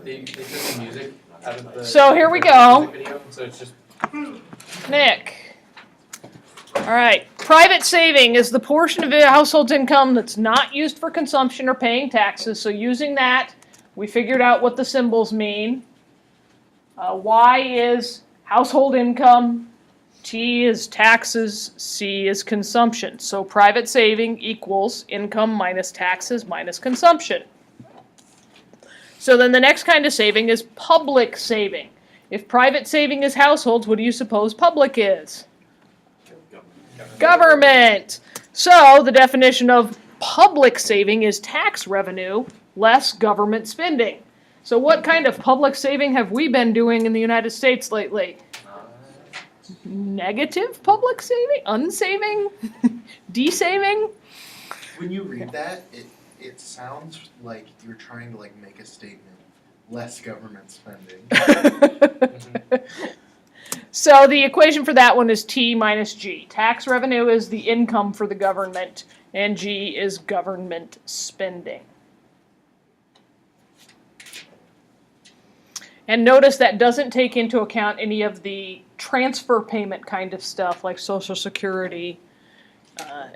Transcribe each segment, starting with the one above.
they took the music out of the. So here we go. Video, so it's just. Nick. All right. Private saving is the portion of a household's income that's not used for consumption or paying taxes. So using that, we figured out what the symbols mean. Y is household income. T is taxes. C is consumption. So private saving equals income minus taxes minus consumption. So then the next kind of saving is public saving. If private saving is households, what do you suppose public is? Government. So the definition of public saving is tax revenue less government spending. So what kind of public saving have we been doing in the United States lately? Negative public saving? Unsaving? Desaving? When you read that, it sounds like you're trying to like make a statement. Less government spending. So the equation for that one is T minus G. Tax revenue is the income for the government, and G is government spending. And notice that doesn't take into account any of the transfer payment kind of stuff like Social Security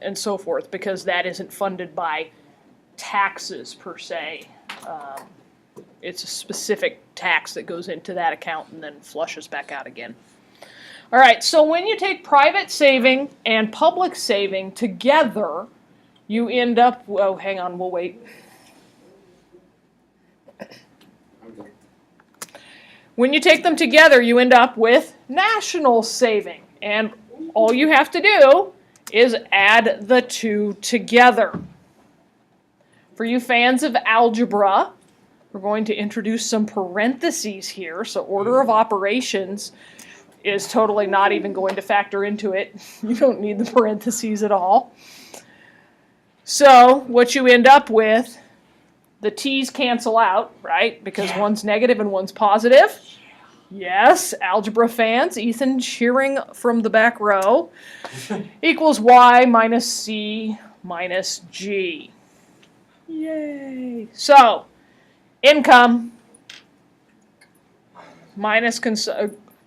and so forth, because that isn't funded by taxes per se. It's a specific tax that goes into that account and then flushes back out again. All right, so when you take private saving and public saving together, you end up, oh, hang on, we'll wait. When you take them together, you end up with national saving. And all you have to do is add the two together. For you fans of algebra, we're going to introduce some parentheses here. So order of operations is totally not even going to factor into it. You don't need the parentheses at all. So what you end up with, the T's cancel out, right? Because one's negative and one's positive. Yes, algebra fans, Ethan cheering from the back row, equals Y minus C minus G. Yay. So, income minus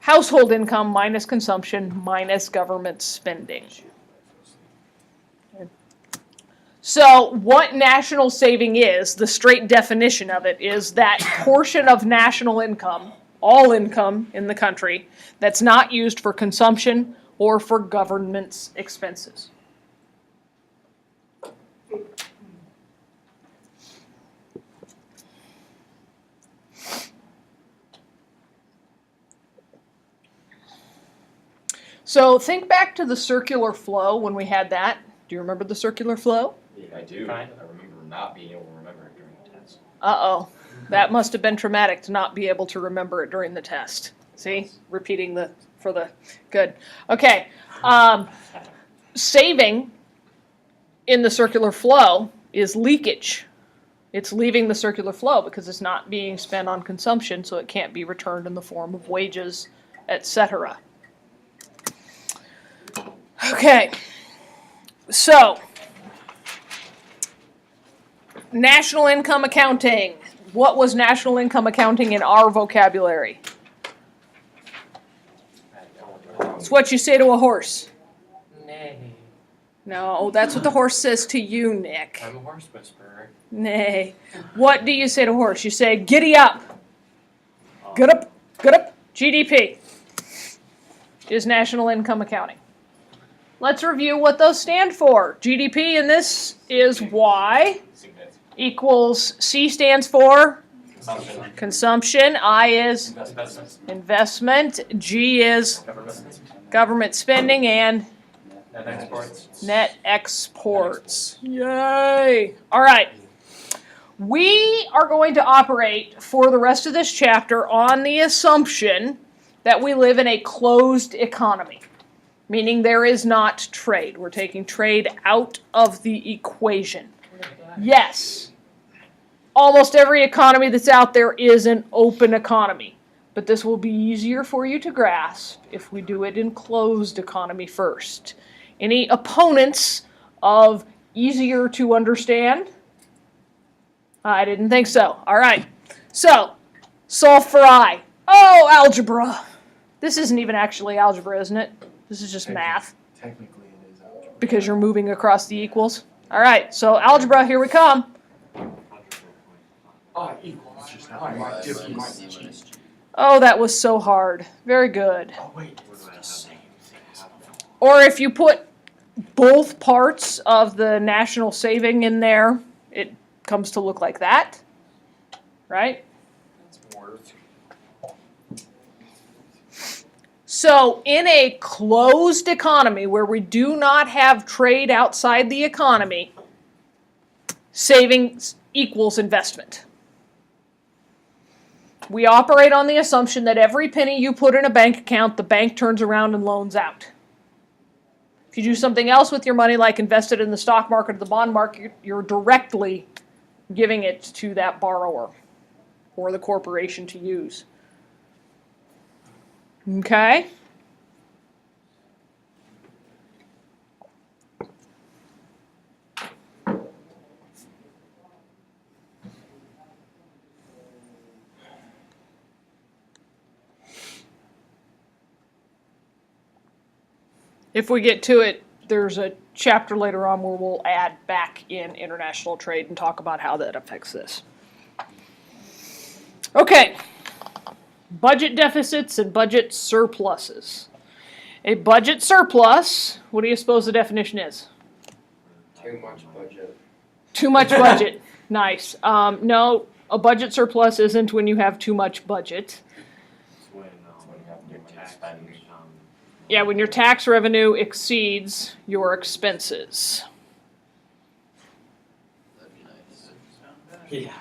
household income minus consumption minus government spending. So what national saving is, the straight definition of it, is that portion of national income, all income in the country, that's not used for consumption or for government's expenses. So think back to the circular flow when we had that. Do you remember the circular flow? Yeah, I do. I remember not being able to remember it during the test. Uh-oh. That must have been traumatic to not be able to remember it during the test. See? Repeating good. Okay. Saving in the circular flow is leakage. It's leaving the circular flow because it's not being spent on consumption, so it can't be returned in the form of wages, etc. Okay. So, national income accounting. What was national income accounting in our vocabulary? It's what you say to a horse. Nay. No, that's what the horse says to you, Nick. I'm a horse whisperer. Nay. What do you say to a horse? You say, giddy up. Get up, get up. GDP is national income accounting. Let's review what those stand for. GDP in this is Y equals C stands for consumption. I is investment. G is government spending, and net exports. Yay! All right. We are going to operate for the rest of this chapter on the assumption that we live in a closed economy, meaning there is not trade. We're taking trade out of the equation. Yes, almost every economy that's out there is an open economy, but this will be easier for you to grasp if we do it in closed economy first. Any opponents of easier to understand? I didn't think so. All right. So, Solve for I. Oh, algebra. This isn't even actually algebra, isn't it? This is just math. Technically, it is algebra. Because you're moving across the equals. All right, so algebra, here we come. Oh, equals. It's just Oh, I might minus do- might G. cheat. Oh, that was so hard. Very good. Oh, wait, it's the same thing. Or if you put both parts of the national saving in there, it comes to look like that, right? It's worth. So in a closed economy where we do not have trade outside the economy, savings equals investment. We operate on the assumption that every penny you put in a bank account, the bank turns around and loans out. If you do something else with your money, like invest it in the stock market or the bond market, you're directly giving it to that borrower or the corporation to use. Okay? If we get to it, there's a chapter later on where we'll add back in international trade and talk about how that affects this. Okay. Budget deficits and budget surpluses. A budget surplus, what do you suppose the definition is? Too much budget. Too much budget. Nice. No, a budget surplus isn't when you have too much budget. It's when you have your tax spending. Yeah, when your tax revenue exceeds your expenses. That'd be nice. Yeah.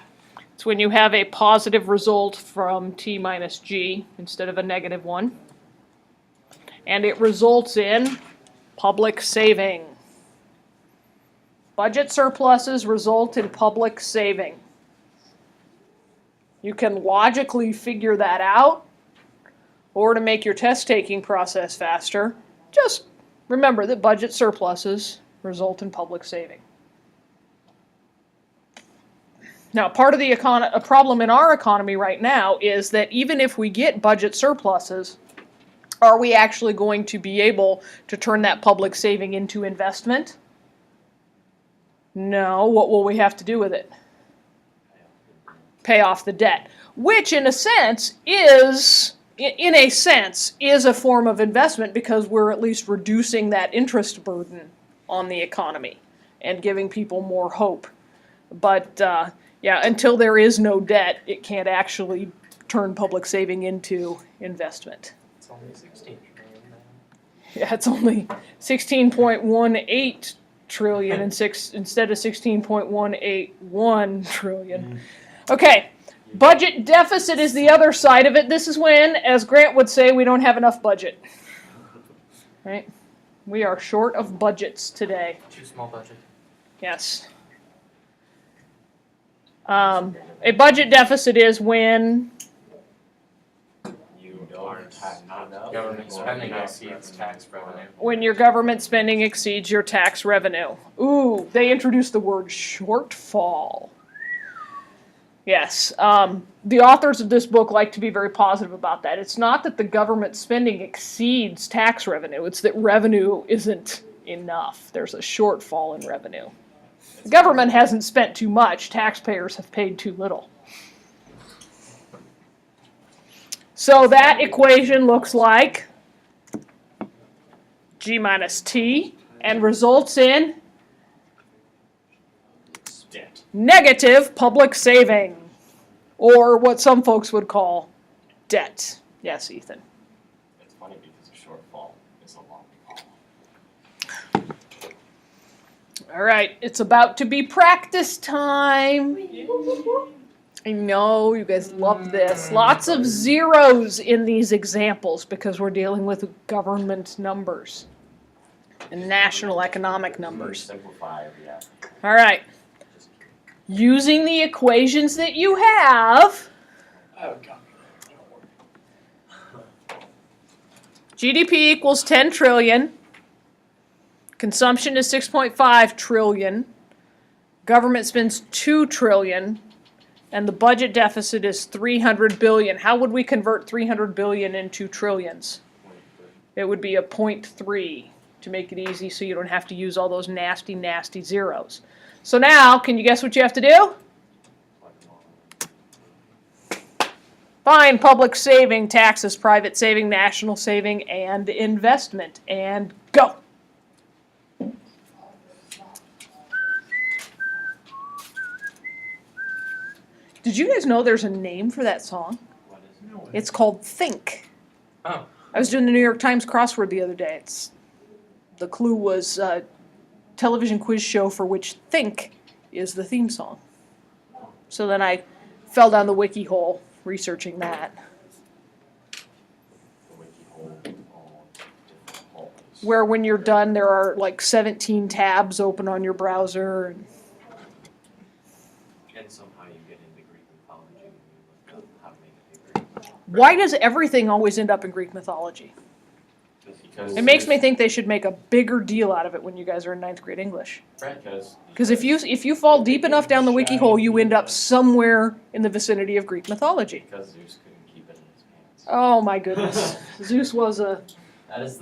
It's when you have a positive result from T minus G instead of a negative one. And it results in public saving. Budget surpluses result in public saving. You can logically figure that out, or to make your test-taking process faster, just remember that budget surpluses result in public saving. Now, part of the a problem in our economy right now is that even if we get budget surpluses, are we actually going to be able to turn that public saving into investment? No. What will we have to do with it? Pay off the debt, which in a sense is a form of investment because we're at least reducing that interest burden on the economy and giving people more hope. But yeah, until there is no debt, it can't actually turn public saving into investment. It's only 16 trillion now. Yeah, it's only 16.18 trillion instead of 16.181 trillion. Okay, budget deficit is the other side of it. This is when, as Grant would say, we don't have enough budget. Right? We are short of budgets today. Too small budget. Yes. A budget deficit is when You aren't not enough. Government spending exceeds tax revenue. your government spending exceeds your tax revenue. Ooh, they introduced the word shortfall. Yes, the authors of this book like to be very positive about that. It's not that the government spending exceeds tax revenue, it's that revenue isn't enough. There's a shortfall in revenue. The government hasn't spent too much, taxpayers have paid too little. So that equation looks like G minus T and results in Debt. negative public saving, or what some folks would call debt. Yes, Ethan. It's funny because a shortfall is a long fall. All right, it's about to be practice time. I know, you guys love this. Lots of zeros in these examples because we're dealing with government numbers and national economic numbers. Simplify, yeah. All right, Just using the equations that you have, oh god. GDP equals 10 trillion. Consumption is 6.5 trillion. Government spends 2 trillion. And the budget deficit is 300 billion. How would we convert 300 billion into trillions? It would be a 0.3 to make it easy so you don't have to use all those nasty, nasty zeros. So now, can you guess what you have to do? Find public saving, taxes, private saving, national saving, and investment. And go. Did you guys know there's a name for that song? What is it? No, It's called Think. Oh. I was doing the New York Times crossword the other day. The clue was a television quiz show for which Think is the theme song. So then I fell down the wiki hole researching that. The wiki hole, all different holes. Where when you're done, there are like 17 tabs open on your browser. And somehow you get into Greek mythology and you look up how to make a paper. Why does everything always end up in Greek mythology? Because It makes me think they should make a bigger deal out of it when you guys are in 9th grade English. Because if you fall deep enough down the wiki hole, you end up somewhere in the vicinity of Greek mythology. Because Zeus couldn't keep it in his pants. Oh my goodness. Zeus was a An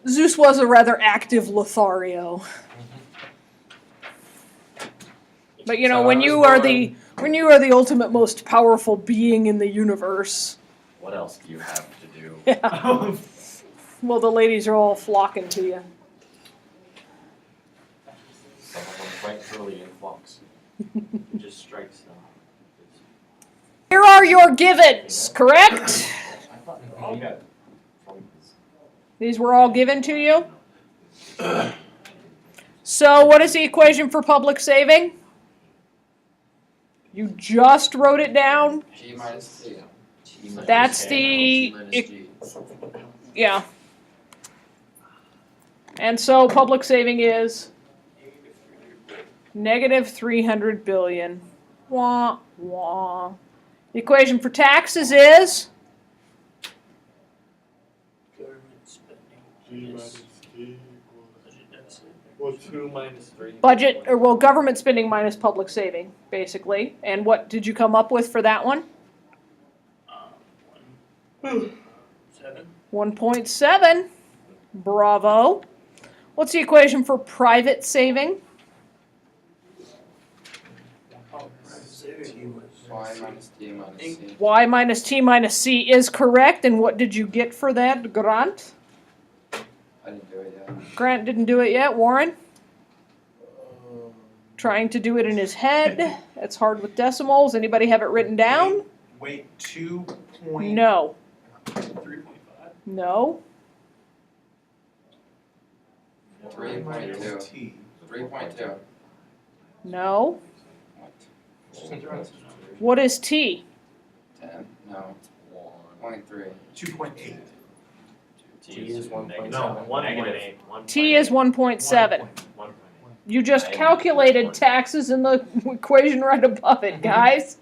Zeus was a rather active Lothario. But you know, when you are the ultimate most powerful being in the universe, What else do you have to do? yeah. Well, the ladies are all flocking to you. Some of them quite truly in flux. It just strikes them. Here are your givens, correct? I thought all got from These were all given to you. So what is the equation for public saving? You just wrote it down. G minus T. That's T the, minus G. yeah. And so public saving is negative 300 billion. Wah, wah. The equation for taxes is Government spending. G minus T Budget deficit. equals 2 minus 3. budget, or well, government spending minus public saving, basically. And what did you come up with for that one? 7. 1.7. Bravo. What's the equation for private saving? Y minus T minus C. Y minus T minus C is correct. And what did you get for that, Grant? I didn't do it yet. Grant didn't do it yet. Warren? Trying to do it in his head. It's hard with decimals. Anybody have it written down? Wait, 2 point. No. 3.5. No. 3.2. T. 3.2. No. What? What is T? 10? No. 0.3. 2.8. T is 1.7. No, 1.8. T is 1.7. 1.8. You just calculated taxes in the equation right above it, guys.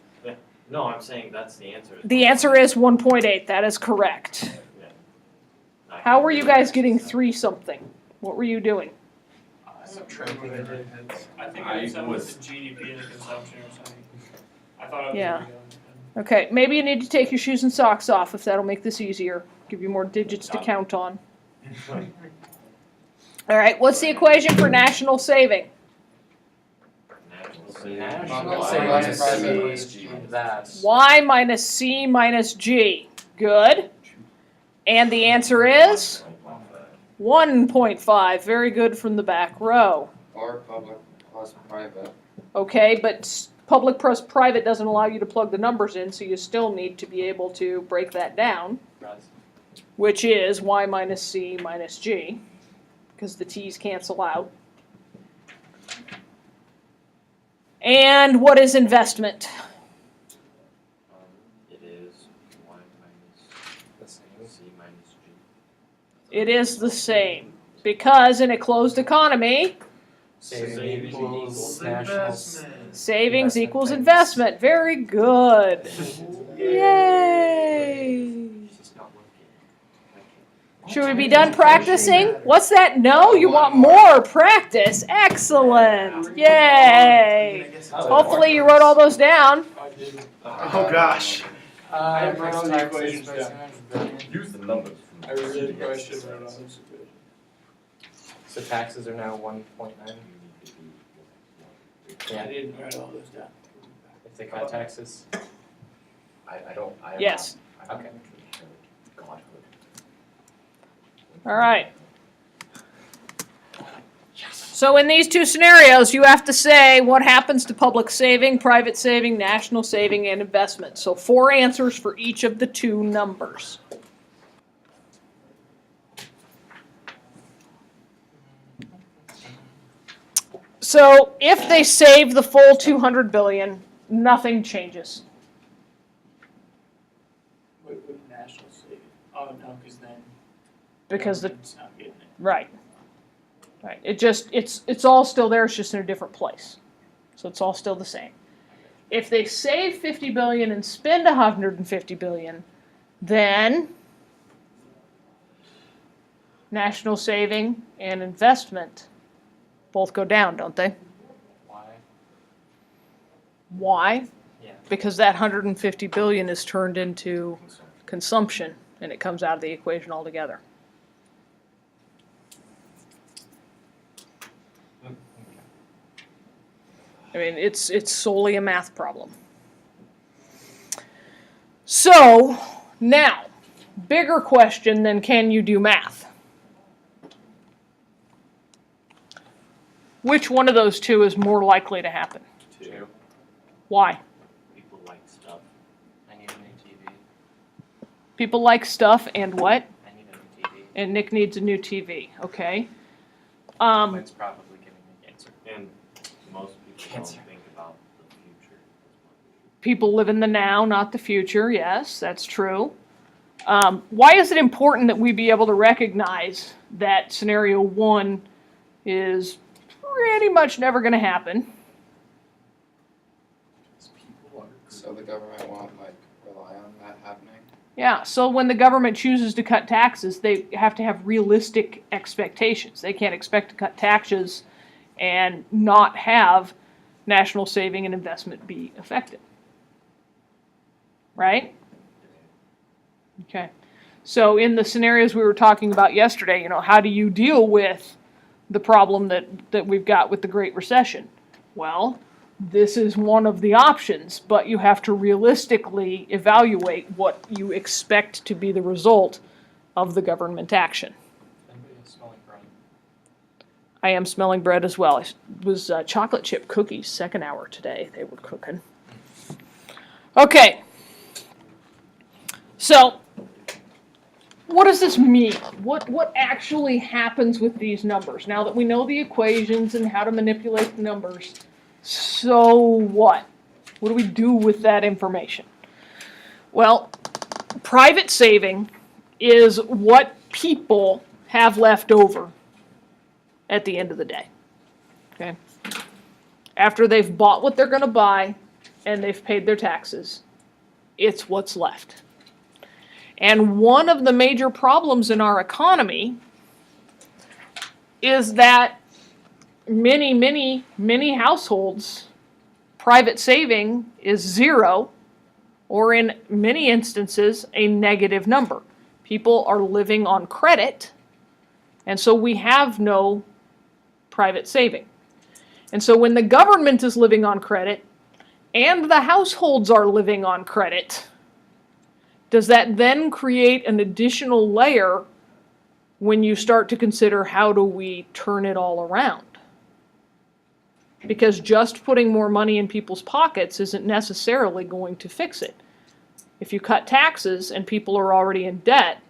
No, I'm saying that's the answer. The answer is 1.8. That is correct. How were you guys getting 3 something? What were you doing? Subtracting in our heads. I think I it was something was- with the GDP and the consumption or something. I thought I was Yeah. really good. Okay, maybe you need to take your shoes and socks off if that'll make this easier. Give you more digits to count on. All right, what's the equation for national saving? National savings savings. private. That's. Y minus C minus G. Good. And the answer is 1.5. Very good from the back row. Or public plus private. Okay, but public plus private doesn't allow you to plug the numbers in, so you still need to be able to break that down, which is Y minus C minus G, because the T's cancel out. And what is investment? It is y minus c minus g. It is the same, because in a closed economy, Savings equals Investment. savings equals investment. Very good. Yay! Just not working. Should we be done practicing? What's that? No, you want more practice. Excellent. Yay. Hopefully you wrote all those down. I did. Oh gosh. I Increase wrote all the taxes equations by down. 200 billion. Use the numbers. I really probably should have wrote all those equations. So taxes are now 1.9 I didn't write all those down. if they cut taxes? I don't, I am Yes. not. Okay. Godhood. All right. So in these two scenarios, you have to say what happens to public saving, private saving, national saving, and investment. So 4 answers for each of the 2 numbers. So if they save the full 200 billion, nothing changes. With national saving. Oh, no, because then. Because the government's not getting it. Right. Right. It's all still there, it's just in a different place. So it's all still the same. If they save 50 billion and spend 150 billion, then national saving and investment both go down, don't they? Why? Why? Yeah. Because that 150 billion is turned into consumption and it comes out of the equation altogether. I mean, it's solely a math problem. So, now, bigger question than can you do math? Which one of those 2 is more likely to happen? 2. Why? People like stuff. I need a new TV. People like stuff and what? I need a new TV. And Nick needs a new TV, okay? It's probably giving me cancer. And most people Cancer. don't think about the future as much. People live in the now, not the future. Yes, that's true. Why is it important that we be able to recognize that scenario 1 is pretty much never going to happen? So the government won't rely on that happening. Yeah, so when the government chooses to cut taxes, they have to have realistic expectations. They can't expect to cut taxes and not have national saving and investment be affected. Right? Okay. So in the scenarios we were talking about yesterday, how do you deal with the problem that we've got with the Great Recession? Well, this is one of the options, but you have to realistically evaluate what you expect to be the result of the government action. Anybody else smelling bread? I am smelling bread as well. It was chocolate chip cookies, second hour today they were cooking. Okay. So, what does this mean? What actually happens with these numbers? Now that we know the equations and how to manipulate the numbers, so what? What do we do with that information? Well, private saving is what people have left over at the end of the day. Okay? After they've bought what they're going to buy and they've paid their taxes, it's what's left. And one of the major problems in our economy is that many households, private saving is 0, or in many instances, a negative number. People are living on credit, and so we have no private saving. And so when the government is living on credit, and the households are living on credit, does that then create an additional layer when you start to consider how do we turn it all around? Because just putting more money in people's pockets isn't necessarily going to fix it. If you cut taxes and people are already in debt,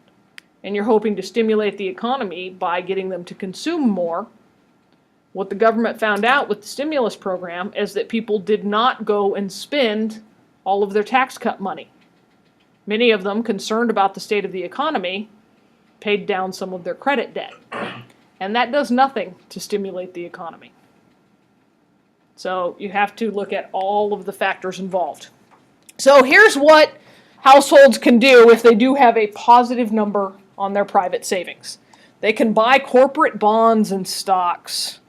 and you're hoping to stimulate the economy by getting them to consume more, what the government found out with the stimulus program is that people did not go and spend all of their tax cut money. Many of them, concerned about the state of the economy, paid down some of their credit debt. And that does nothing to stimulate the economy. So you have to look at all of the factors involved. So here's what households can do if they do have a positive number on their private savings. They can buy corporate bonds and stocks.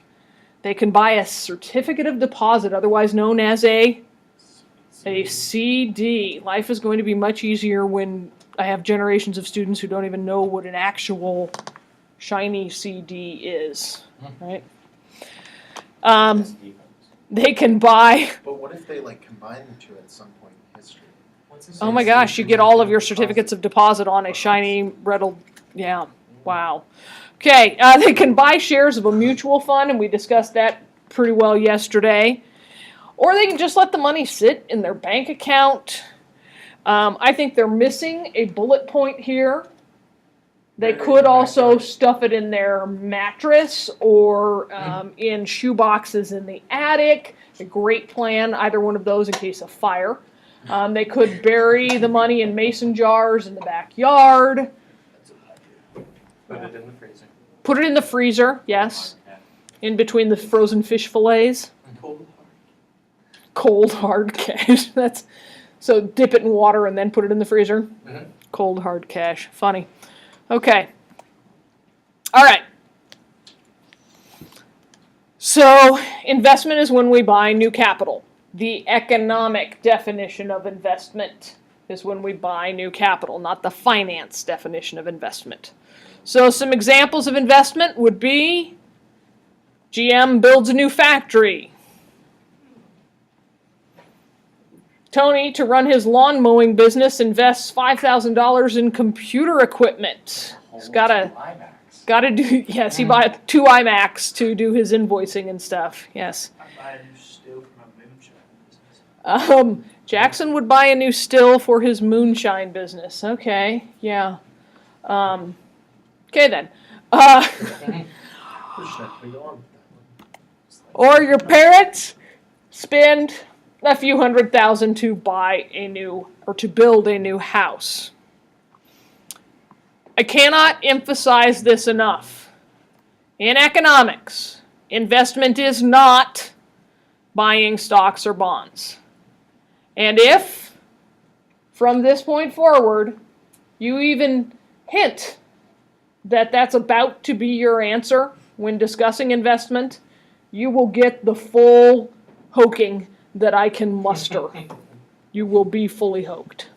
They can buy a certificate of deposit, otherwise known as a CD. Life is going to be much easier when I have generations of students who don't even know what an actual shiny CD is, right? They can buy. But what if they like combine the two at some point in history? Oh my gosh, you get all of your certificates of deposit on a shiny red. Yeah, wow. Okay, they can buy shares of a mutual fund, and we discussed that pretty well yesterday. Or they can just let the money sit in their bank account. I think they're missing a bullet point here. They could also stuff it in their mattress or in shoe boxes in the attic. A great plan, either one of those in case of fire. They could bury the money in mason jars in the backyard. Put it in the freezer. Put it in the freezer, yes, in between the frozen fish fillets. Cold hard cash. That's so dip it in water and then put it in the freezer. Mhm. Cold hard cash. Funny. Okay. All right. So investment is when we buy new capital. The economic definition of investment is when we buy new capital, not the finance definition of investment. So some examples of investment would be GM builds a new factory. Tony, to run his lawn mowing business, invests $5,000 in computer equipment. He's got to do, yes, he bought 2 iMacs to do his invoicing and stuff, yes. I buy a new still for my moonshine business. Jackson would buy a new still for his moonshine business. Okay, yeah. Okay then. Or your parents spend a few $100,000 to buy a new, or to build a new house. I cannot emphasize this enough. In economics, investment is not buying stocks or bonds. And if, from this point forward, you even hint that that's about to be your answer when discussing investment, you will get the full hoking that I can muster. You will be fully hoked.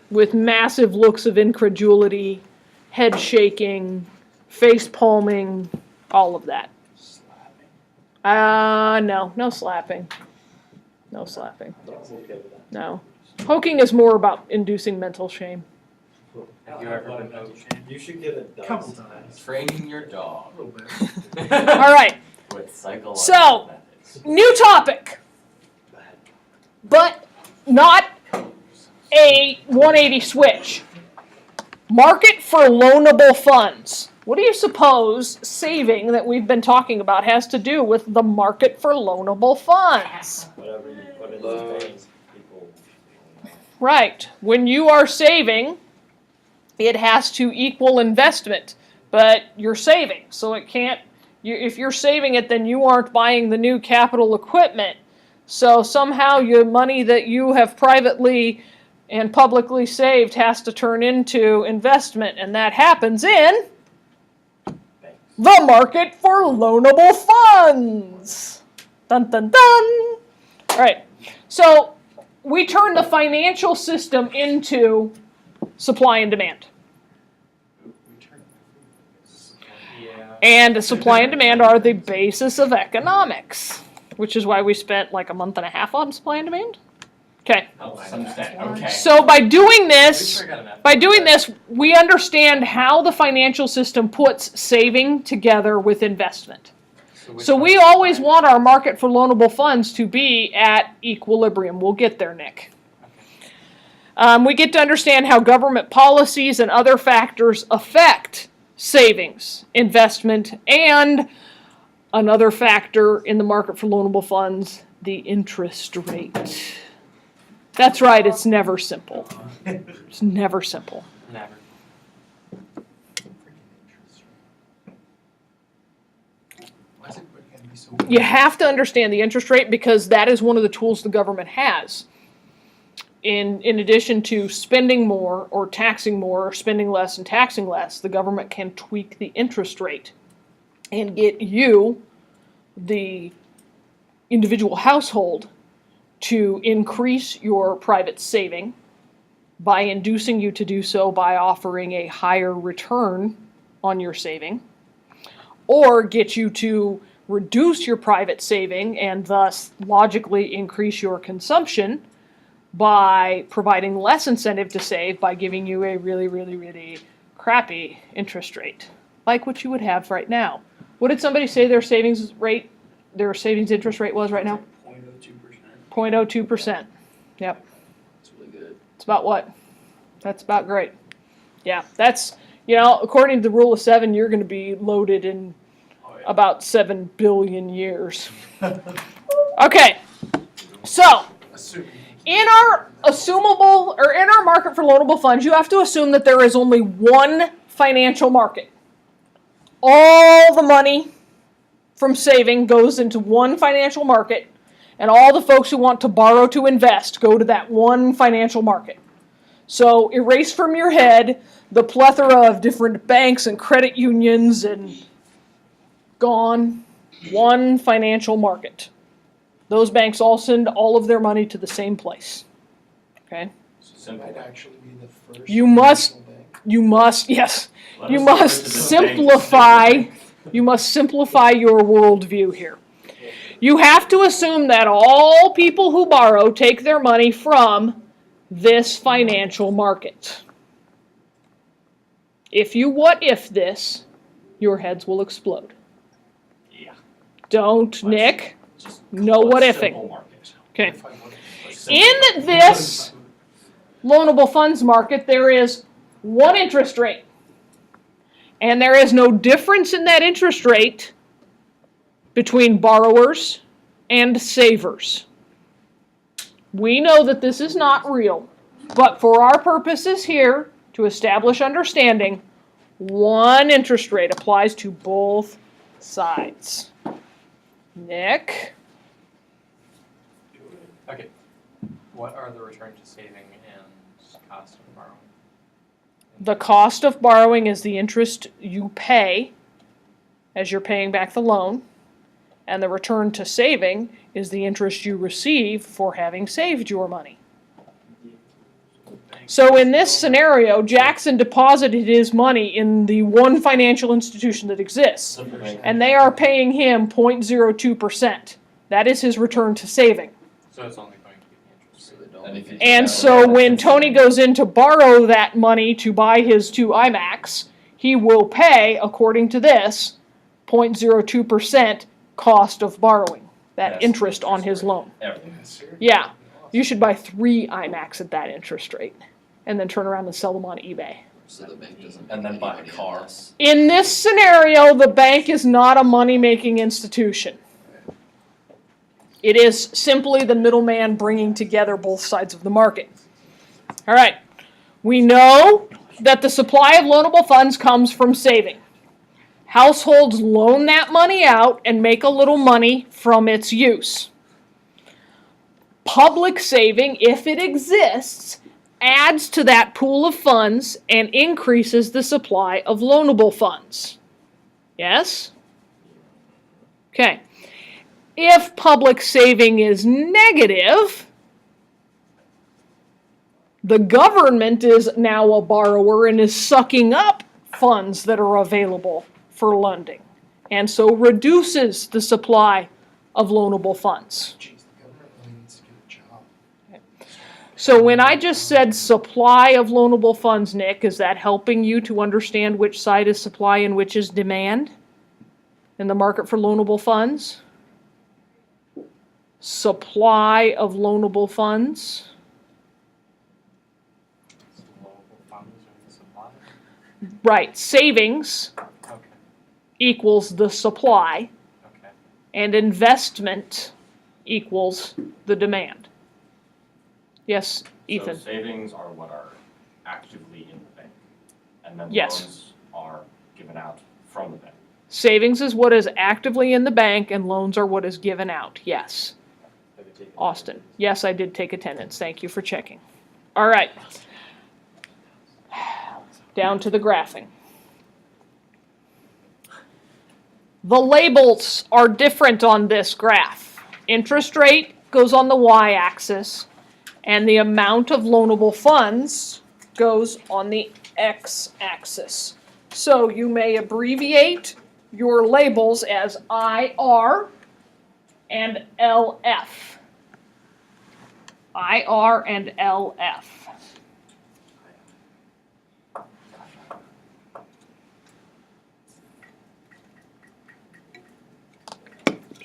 With massive looks of incredulity, head shaking, face palming, all of that. No slapping. No slapping. No. Hoking is more about inducing mental shame. Have you ever been hoked? You should get a Couple dust. times. Training your A dog little bit. All right, with psychological So- methods. new topic, but not a 180 switch. Market for loanable funds. What do you suppose saving that we've been talking about has to do with the market for loanable funds? Whatever you put in the bank, people. Right. When you are saving, it has to equal investment, but you're saving, so it can't. If you're saving it, then you aren't buying the new capital equipment. So somehow your money that you have privately and publicly saved has to turn into investment, and that happens in the market for loanable funds. Dun dun dun. All right. So we turn the financial system into supply and demand. Yeah. And supply and demand are the basis of economics, which is why we spent like a month and a half on supply and demand. Okay. Oh, I understand. Okay. So by doing We this, sure got enough. we understand how the financial system puts saving together with investment. which So we one? always want our market for loanable funds to be at equilibrium. We'll get there, Nick. We get to understand how government policies and other factors affect savings, investment, and another factor in the market for loanable funds, the interest rate. That's right, it's never simple. It's never simple. Never. Why is it going to be so You have to understand the interest rate because that is one of the tools the government has. in addition to spending more or taxing more or spending less and taxing less, the government can tweak the interest rate and get you, the individual household, to increase your private saving by inducing you to do so by offering a higher return on your saving, or get you to reduce your private saving and thus logically increase your consumption by providing less incentive to save by giving you a really, really, really crappy interest rate, like what you would have right now. What did somebody say their savings interest rate was right now? 0.02%. 0.02%. Yep. It's really good. It's about what? That's about great. Yeah, that's, according to the rule of 7, you're going to be loaded in Oh, yeah. about 7 billion years. Okay, so Assuming. in our market for loanable funds, you have to assume that there is only one financial market. All the money from saving goes into one financial market, and all the folks who want to borrow to invest go to that one financial market. So erase from your head the plethora of different banks and credit unions and gone. One financial market. Those banks all send all of their money to the same place. Okay? So it might actually be the first. You must- commercial bank. Let You us must look into this bank. simplify your worldview here. You have to assume that all people who borrow take their money from this financial market. If you what if this, your heads will explode. Yeah. Don't, Nick. Just No call it what ifing. simple market. Okay. If I would- Let's simplify In this loanable funds market, there is one interest rate. And there is no difference in that interest rate between borrowers and savers. We know that this is not real, but for our purposes here, to establish understanding, one interest rate applies to both sides. Nick? Okay, what are the return to saving and cost of borrowing? The cost of borrowing is the interest you pay as you're paying back the loan, and the return to saving is the interest you receive for having saved your money. So in this scenario, Jackson deposited his money in the one financial institution that exists, Simple bank. and they are paying him 0.02%. That is his return to saving. So it's only going to be the interest So rate. they don't. And if you And take out so the- when Tony goes in to borrow that money to buy his 2 iMacs, he will pay, according to this, 0.02% cost of borrowing, that That's interest the on his rate. loan. Everything. Yeah, seriously. Yeah, you should buy 3 iMacs at that interest rate, and then turn around and sell them on eBay. So the bank doesn't. And then make buy any a money on car. this. In this scenario, the bank is not a money-making institution. It is simply the middleman bringing together both sides of the market. All right, we know that the supply of loanable funds comes from saving. Households loan that money out and make a little money from its use. Public saving, if it exists, adds to that pool of funds and increases the supply of loanable funds. Yes? Okay. If public saving is negative, the government is now a borrower and is sucking up funds that are available for lending, and so reduces the supply of loanable funds. Jeez, the government really needs to get a job. So when I just said supply of loanable funds, Nick, is that helping you to understand which side is supply and which is demand in the market for loanable funds? Supply of loanable funds. So loanable funds are the supply? Right, savings Okay, equals the supply, okay. and investment equals the demand. Yes, Ethan? So savings are what are actively in the bank. And then Yes. loans are given out from the bank. Savings is what is actively in the bank, and loans are what is given out. Yes. Have you taken Austin? attendance? Yes, I did take attendance. Thank you for checking. All right. Down to the graphing. The labels are different on this graph. Interest rate goes on the y-axis, and the amount of loanable funds goes on the x-axis. So you may abbreviate your labels as IR and LF. IR and LF.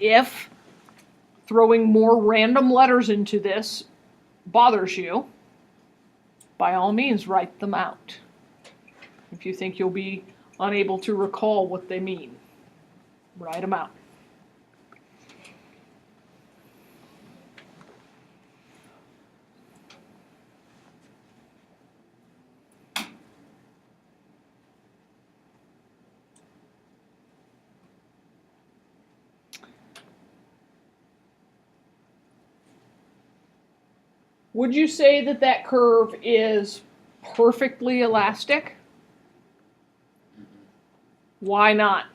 If throwing more random letters into this bothers you, by all means write them out. If you think you'll be unable to recall what they mean, write them out. Would you say that that curve is perfectly elastic? Why not?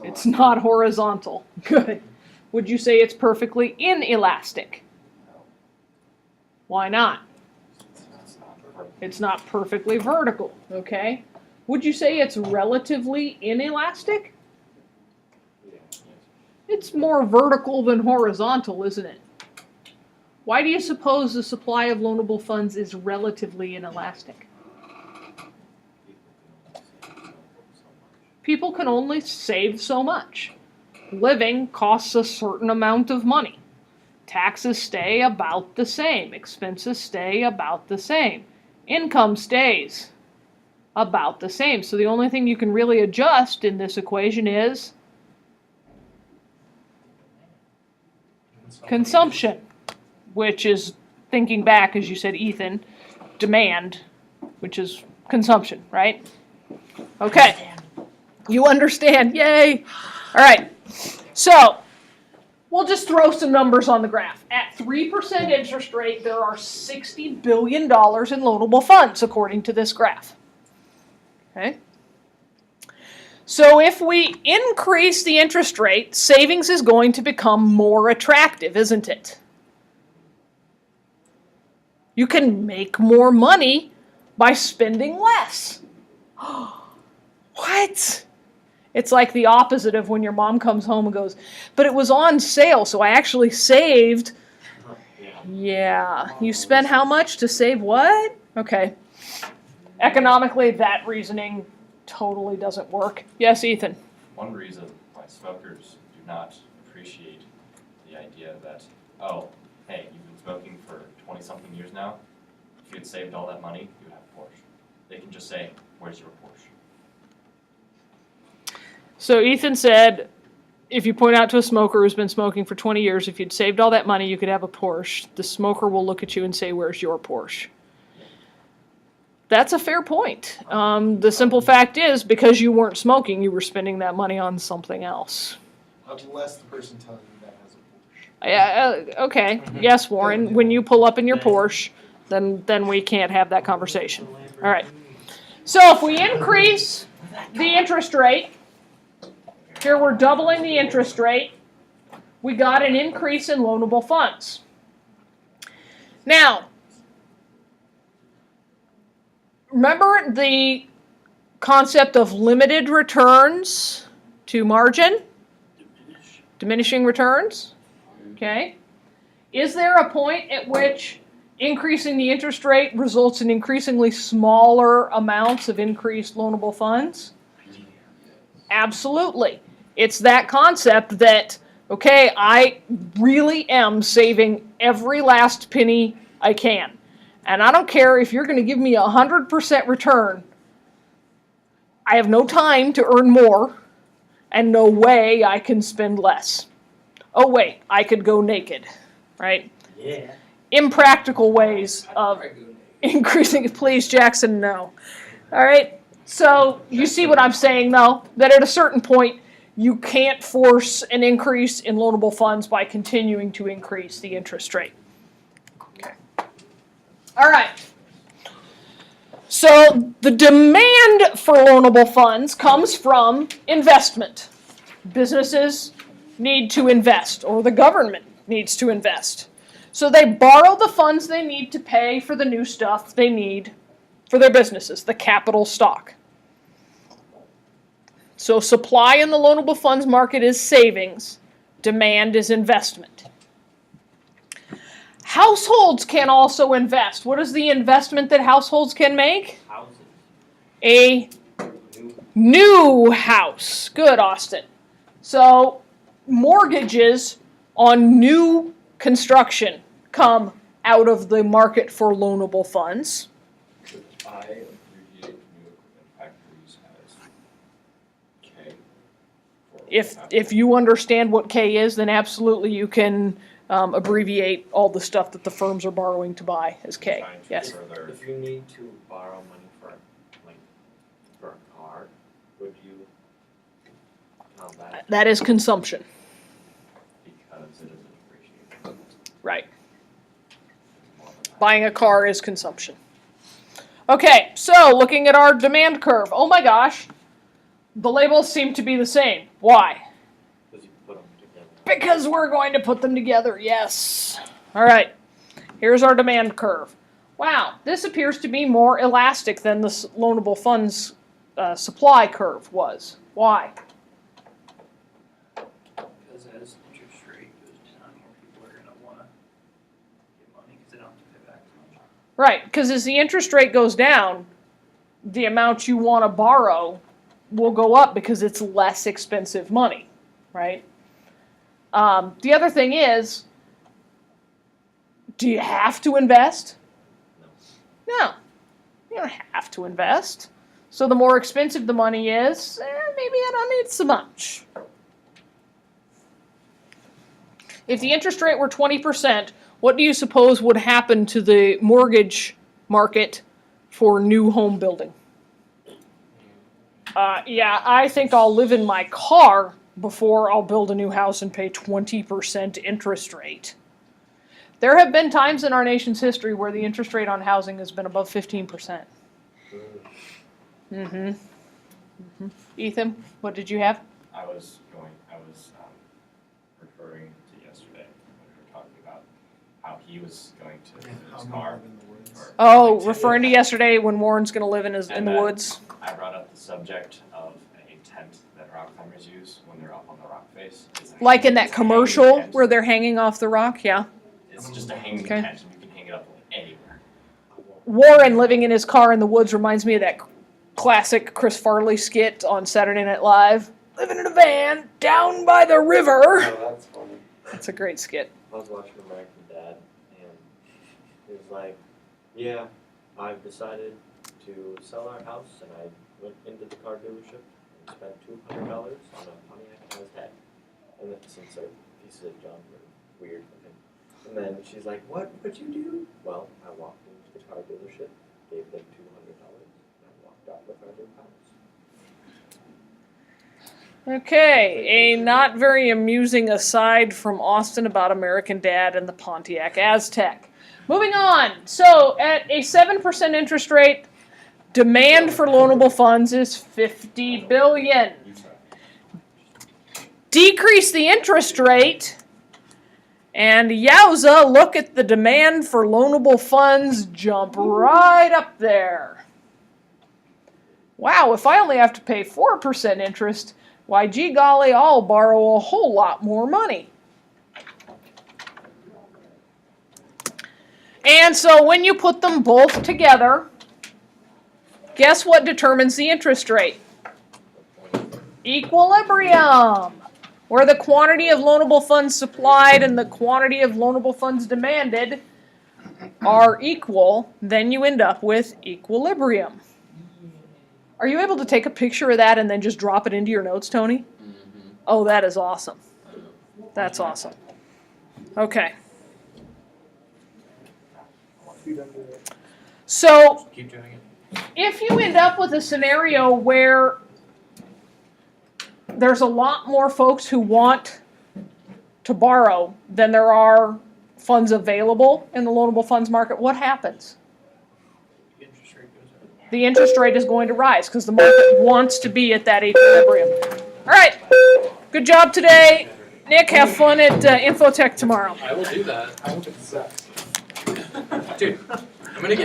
It's not horizontal. Good. Would you say it's perfectly inelastic? Why not? It's not perfectly vertical, okay? Would you say it's relatively inelastic? It's more vertical than horizontal, isn't it? Why do you suppose the supply of loanable funds is relatively inelastic? People can only save so much. Living costs a certain amount of money. Taxes stay about the same. Expenses stay about the same. Income stays about the same. So the only thing you can really adjust in this equation is consumption, which is, thinking back, as you said, Ethan, demand, which is consumption, right? Okay. You understand. Yay. All right. So we'll just throw some numbers on the graph. At 3% interest rate, there are $60 billion in loanable funds, according to this graph. Okay. So if we increase the interest rate, savings is going to become more attractive, isn't it? You can make more money by spending less. What? It's like the opposite of when your mom comes home and goes, but it was on sale, so I actually saved. Yeah. You spent how much to save what? Okay. Economically, that reasoning totally doesn't work. Yes, Ethan? One reason why smokers do not appreciate the idea that, oh, hey, you've been smoking for 20-something years now. If you had saved all that money, you would have a Porsche. They can just say, where's your Porsche? So Ethan said, if you point out to a smoker who's been smoking for 20 years, if you'd saved all that money, you could have a Porsche. The smoker will look at you and say, where's your Porsche? That's a fair point. The simple fact is, because you weren't smoking, you were spending that money on something else. Unless the person telling you that has a Porsche. Okay. Yes, Warren, when you pull up in your Porsche, then we can't have that conversation. All right. So if we increase the interest rate, here we're doubling the interest rate, we got an increase in loanable funds. Now, remember the concept of limited returns to margin? Diminishing returns? Okay. Is there a point at which increasing the interest rate results in increasingly smaller amounts of increased loanable funds? Absolutely. It's that concept that, okay, I really am saving every last penny I can. And I don't care if you're going to give me 100% return. I have no time to earn more, and no way I can spend less. Oh, wait, I could go naked, right? Yeah. Impractical ways of increasing. Please, Jackson, no. All right? So you see what I'm saying, though? That at a certain point, you can't force an increase in loanable funds by continuing to increase the interest rate. Okay. All right. So the demand for loanable funds comes from investment. Businesses need to invest, or the government needs to invest. So they borrow the funds they need to pay for the new stuff they need for their businesses, the capital stock. So supply in the loanable funds market is savings, demand is investment. Households can also invest. What is the investment that households can make? Houses. A new house. Good, Austin. So mortgages on new construction come out of the market for loanable funds. I abbreviate new equipment factories as K. If you understand what K is, then absolutely you can abbreviate all the stuff that the firms are borrowing to buy as K. Trying to Yes. further- If you need to borrow money for, like, for a car, would you count that? That is consumption. Because it is a depreciation. Right. Buying a car is consumption. Okay, so looking at our demand curve. Oh my gosh, the labels seem to be the same. Why? Because you put them together. Because we're going to put them together, yes. All right, here's our demand curve. Wow, this appears to be more elastic than the loanable funds supply curve was. Why? Because as interest rate goes down, more people are gonna wanna get money because they don't have to pay back as much. Right, because as the interest rate goes down, the amount you want to borrow will go up because it's less expensive money, right? The other thing is, do you have to invest? No, you don't have to invest. So the more expensive the money is, maybe I don't need so much. If the interest rate were 20%, what do you suppose would happen to the mortgage market for new home building? Yeah, I think I'll live in my car before I'll build a new house and pay 20% interest rate. There have been times in our nation's history where the interest rate on housing has been above 15%. Ethan, what did you have? I was referring to yesterday when we were talking about how he was going to live in his car. for Oh, like 10 referring to years. yesterday when Warren's going to live in the And then woods. I brought up the subject of a tent that rock climbers use when they're up on the rock face. Like in that It's a hanging commercial tent. where they're hanging off the rock, yeah. It's just a hanging Okay. tent and you can hang it up anywhere. Warren living in his car in the woods reminds me of that classic Chris Farley skit on Saturday Night Live. Living in a van down by the river. Oh, that's funny. It's a great skit. I was watching American Dad, and he was like, "Yeah, I've decided to sell our house, and I went into the car dealership and spent $200 on a Pontiac Aztek." And then since our pieces of junk were weird looking, and then she's like, "What'd you do?" Well, I walked into the car dealership, gave them $200, and I walked out with our new house. Okay, a not very amusing aside from Austin about American Dad and the Pontiac Aztek. Moving on. So, at a 7% interest rate, demand for loanable funds is $50 billion. Decrease the interest rate, and yowza, look at the demand for loanable funds jump right up there. Wow, if I only have to pay 4% interest, why, gee golly, I'll borrow a whole lot more money. And so when you put them both together, guess what determines the interest rate? Equilibrium. Where the quantity of loanable funds supplied and the quantity of loanable funds demanded are equal, then you end up with equilibrium. Are you able to take a picture of that and then just drop it into your notes, Tony? Mm-hmm. Oh, that is awesome. That's awesome. Okay. So, Keep doing it. if you end up with a scenario where there's a lot more folks who want to borrow than there are funds available in the loanable funds market, what happens? the interest rate is going to rise because the market wants to be at that equilibrium. All right, good job today. Nick, have fun at Infotech tomorrow. I will do that. I hope it sucks. Dude, I'm gonna get